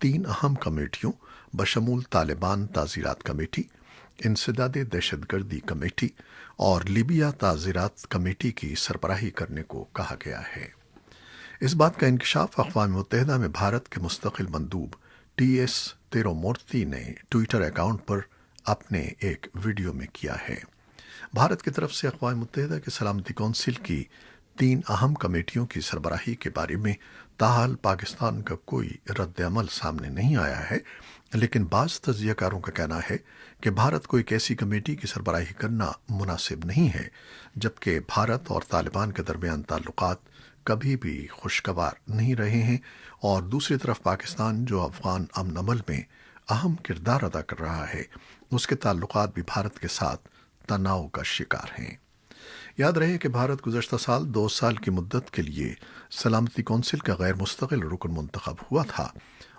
3 اہم کمیٹیوں بشمول طالبان تعزیرات کمیٹی، انسداد دہشت گردی کمیٹی اور لیبیا تعزیرات کمیٹی کی سربراہی کرنے کو کہا گیا ہے۔ اس بات کا انکشاف اقوام متحدہ میں بھارت کے مستقل مندوب ٹی ایس تیرومورتی نے ٹویٹر اکاؤنٹ پر اپنے ایک ویڈیو میں کیا ہے۔ بھارت کی طرف سے اقوام متحدہ کے سلامتی کونسل کی 3 اہم کمیٹیوں کی سربراہی کے بارے میں تاحال پاکستان کا کوئی رد عمل سامنے نہیں آیا ہے، لیکن بعض تجزیہ کاروں کا کہنا ہے کہ بھارت کو ایک ایسی کمیٹی کی سربراہی کرنا مناسب نہیں ہے جبکہ بھارت اور طالبان کے درمیان تعلقات کبھی بھی خوشگوار نہیں رہے ہیں، اور دوسری طرف پاکستان جو افغان امن عمل میں اہم کردار ادا کر رہا ہے، اس کے تعلقات بھی بھارت کے ساتھ تناؤ کا شکار ہیں۔ یاد رہے کہ بھارت گزشتہ سال 2 سال کی مدت کے لیے سلامتی کونسل کا غیر مستقل رکن منتخب ہوا تھا،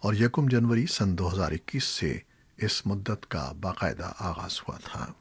اور 1 جنوری سن 2021 سے اس مدت کا باقاعدہ آغاز ہوا تھا۔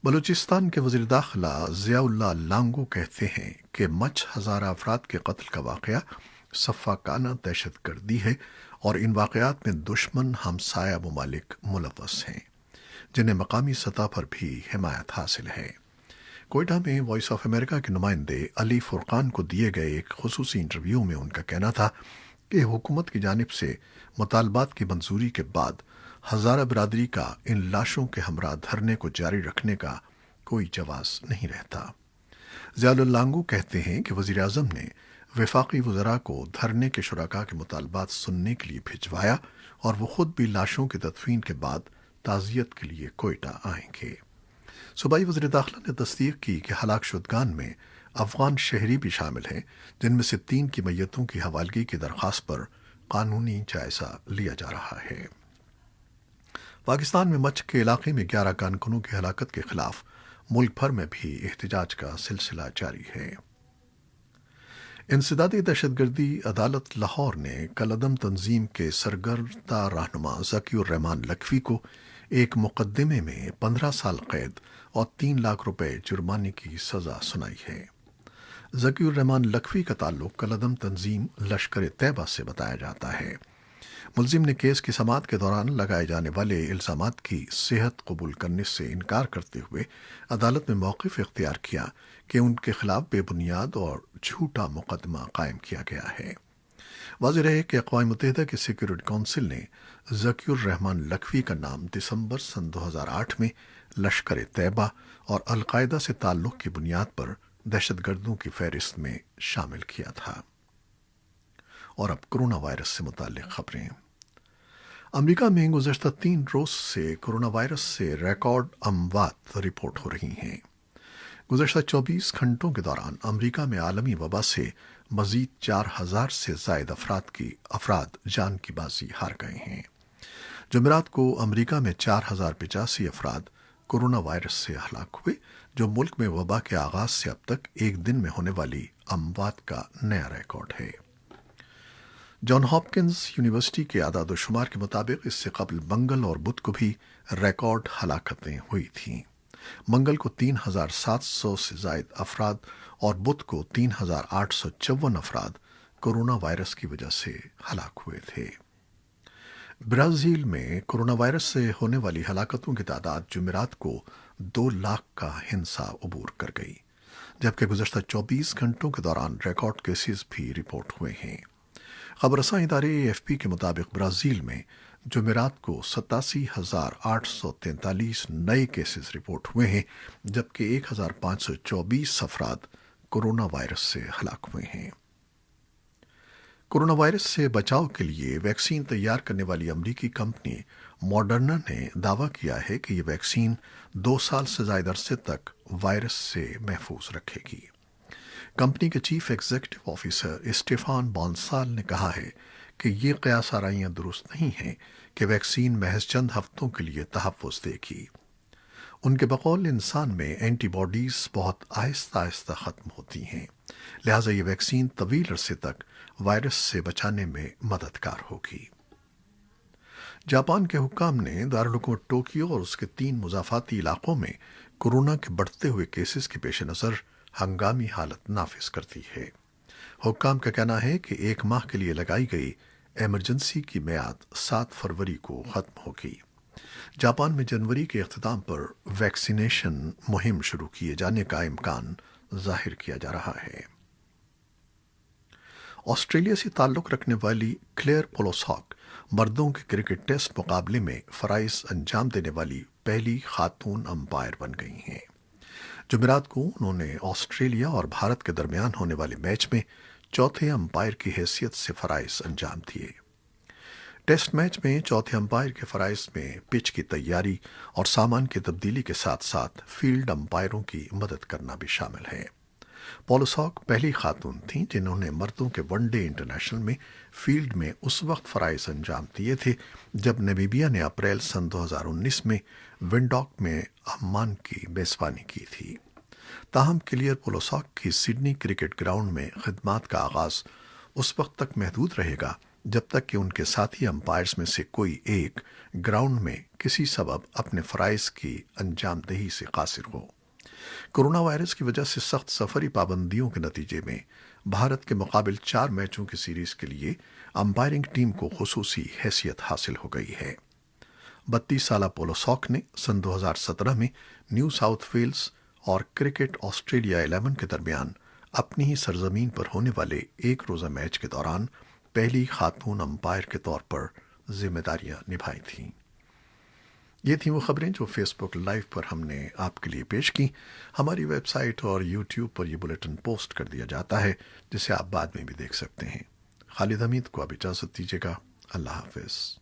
بلوچستان کے وزیر داخلہ ضیاء اللہ لانگو کہتے ہیں کہ مچ ہزارہ افراد کے قتل کا واقعہ سفاکانہ دہشت گردی ہے، اور ان واقعات میں دشمن ہمسایہ ممالک ملوث ہیں جنہیں مقامی سطح پر بھی حمایت حاصل ہے۔ کوئٹہ میں وائس آف امریکہ کے نمائندے علی فرقان کو دیے گئے ایک خصوصی انٹرویو میں ان کا کہنا تھا کہ حکومت کی جانب سے مطالبات کی منظوری کے بعد ہزارہ برادری کا ان لاشوں کے ہمراہ دھرنے کو جاری رکھنے کا کوئی جواز نہیں رہتا۔ ضیاء اللہ لانگو کہتے ہیں کہ وزیر اعظم نے وفاقی وزراء کو دھرنے کے شرکاء کے مطالبات سننے کے لیے بھجوایا، اور وہ خود بھی لاشوں کی تدفین کے بعد تعزیت کے لیے کوئٹہ آئیں گے۔ صوبائی وزیر داخلہ نے تصدیق کی کہ ہلاک شدگان میں افغان شہری بھی شامل ہیں، جن میں سے 3 کی میتوں کی حوالگی کی درخواست پر قانونی جائزہ لیا جا رہا ہے۔ پاکستان میں مچھ کے علاقے میں 11 کارکنوں کی ہلاکت کے خلاف ملک بھر میں بھی احتجاج کا سلسلہ جاری ہے۔ انسدادی دہشت گردی عدالت لاہور نے کالعدم تنظیم کے سرگردہ رہنما ذکی الرحمان لکھوی کو ایک مقدمے میں 15 سال قید اور 3 لاکھ روپے جرمانے کی سزا سنائی ہے۔ ذکی الرحمان لکھوی کا تعلق کالعدم تنظیم لشکر طیبہ سے بتایا جاتا ہے۔ ملزم نے کیس کی سماعت کے دوران لگائے جانے والے الزامات کی صحت قبول کرنے سے انکار کرتے ہوئے عدالت میں موقف اختیار کیا کہ ان کے خلاف بے بنیاد اور جھوٹا مقدمہ قائم کیا گیا ہے۔ واضح رہے کہ اقوام متحدہ کے سیکورٹی کونسل نے ذکی الرحمان لکھوی کا نام دسمبر سن 2008 میں لشکر طیبہ اور القاعدہ سے تعلق کی بنیاد پر دہشت گردوں کی فہرست میں شامل کیا تھا۔ اور اب کرونا وائرس سے متعلق خبریں۔ امریکہ میں گزشتہ 3 روز سے کرونا وائرس سے ریکارڈ اموات رپورٹ ہو رہی ہیں۔ گزشتہ 24 گھنٹوں کے دوران امریکہ میں عالمی وبا سے مزید 4000 سے زائد افراد جان کی بازی ہار گئے ہیں۔ جمعرات کو امریکہ میں 4085 افراد کرونا وائرس سے ہلاک ہوئے، جو ملک میں وبا کے آغاز سے اب تک ایک دن میں ہونے والی اموات کا نیا ریکارڈ ہے۔ جان ہاپکنز یونیورسٹی کے اعداد و شمار کے مطابق اس سے قبل منگل اور بدھ کو بھی ریکارڈ ہلاکتیں ہوئی تھیں۔ منگل کو 3700 سے زائد افراد اور بدھ کو 3854 افراد کورونا وائرس کی وجہ سے ہلاک ہوئے تھے۔ برازیل میں کورونا وائرس سے ہونے والی ہلاکتوں کی تعداد جمعرات کو 2 لاکھ کا ہنسا عبور کر گئی، جبکہ گزشتہ 24 گھنٹوں کے دوران ریکارڈ کیسز بھی رپورٹ ہوئے ہیں۔ خبر رساں ادارے AFP کے مطابق برازیل میں جمعرات کو 87,843 نئے کیسز رپورٹ ہوئے ہیں، جبکہ 1,524 افراد کورونا وائرس سے ہلاک ہوئے ہیں۔ کورونا وائرس سے بچاؤ کے لیے ویکسین تیار کرنے والی امریکی کمپنی ماڈرنا نے دعویٰ کیا ہے کہ یہ ویکسین 2 سال سے زائد عرصے تک وائرس سے محفوظ رکھے گی۔ کمپنی کے چیف ایگزیکٹو آفیسر اسٹیفان بانسال نے کہا ہے کہ یہ قیاس آرائیاں درست نہیں ہیں کہ ویکسین محض چند ہفتوں کے لیے تحفظ دے گی۔ ان کے بقول انسان میں اینٹی باڈیز بہت آہستہ آہستہ ختم ہوتی ہیں، لہٰذا یہ ویکسین طویل عرصے تک وائرس سے بچانے میں مددگار ہوگی۔ جاپان کے حکام نے دارالحکومت ٹوکیو اور اس کے 3 مضافاتی علاقوں میں کورونا کے بڑھتے ہوئے کیسز کے پیش نظر ہنگامی حالت نافذ کر دی ہے۔ حکام کا کہنا ہے کہ 1 ماہ کے لیے لگائی گئی ایمرجنسی کی میعاد 7 فروری کو ختم ہوگی۔ جاپان میں جنوری کے اختتام پر ویکسینیشن مہم شروع کیے جانے کا امکان ظاہر کیا جا رہا ہے۔ آسٹریلیا سے تعلق رکھنے والی کلیئر پولوساک مردوں کے کرکٹ ٹیسٹ مقابلے میں فرائض انجام دینے والی پہلی خاتون امپائر بن گئی ہیں۔ جمعرات کو انہوں نے آسٹریلیا اور بھارت کے درمیان ہونے والے میچ میں چوتھے امپائر کی حیثیت سے فرائض انجام دیے۔ ٹیسٹ میچ میں چوتھے امپائر کے فرائض میں پچ کی تیاری اور سامان کی تبدیلی کے ساتھ ساتھ فیلڈ امپائروں کی مدد کرنا بھی شامل ہے۔ پولوساک پہلی خاتون تھیں جنہوں نے مردوں کے ون ڈے انٹرنیشنل میں فیلڈ میں اس وقت فرائض انجام دیے تھے جب نمیبیا نے اپریل سن 2019 میں ونڈاک میں عمان کی میزبانی کی تھی۔ تاہم کلیئر پولوساک کی سڈنی کرکٹ گراؤنڈ میں خدمات کا آغاز اس وقت تک محدود رہے گا جب تک کہ ان کے ساتھی امپائرز میں سے کوئی ایک گراؤنڈ میں کسی سبب اپنے فرائض کی انجام دہی سے قاصر ہو۔ کورونا وائرس کی وجہ سے سخت سفری پابندیوں کے نتیجے میں بھارت کے مقابل 4 میچوں کی سیریز کے لیے امپائرنگ ٹیم کو خصوصی حیثیت حاصل ہو گئی ہے۔ 32 سالہ پولوساک نے سن 2017 میں نیو ساؤتھ ویلز اور کرکٹ آسٹریلیا 11 کے درمیان اپنی ہی سرزمین پر ہونے والے ایک روزہ میچ کے دوران پہلی خاتون امپائر کے طور پر ذمہ داریاں نبھائی تھیں۔ یہ تھیں وہ خبریں جو فیس بک لائیو پر ہم نے آپ کے لیے پیش کی۔ ہماری ویب سائٹ اور یوٹیوب پر یہ بلیٹن پوسٹ کر دیا جاتا ہے جسے آپ بعد میں بھی دیکھ سکتے ہیں۔ خالد حمید کو اب اجازت دیجیے گا۔ اللہ حافظ۔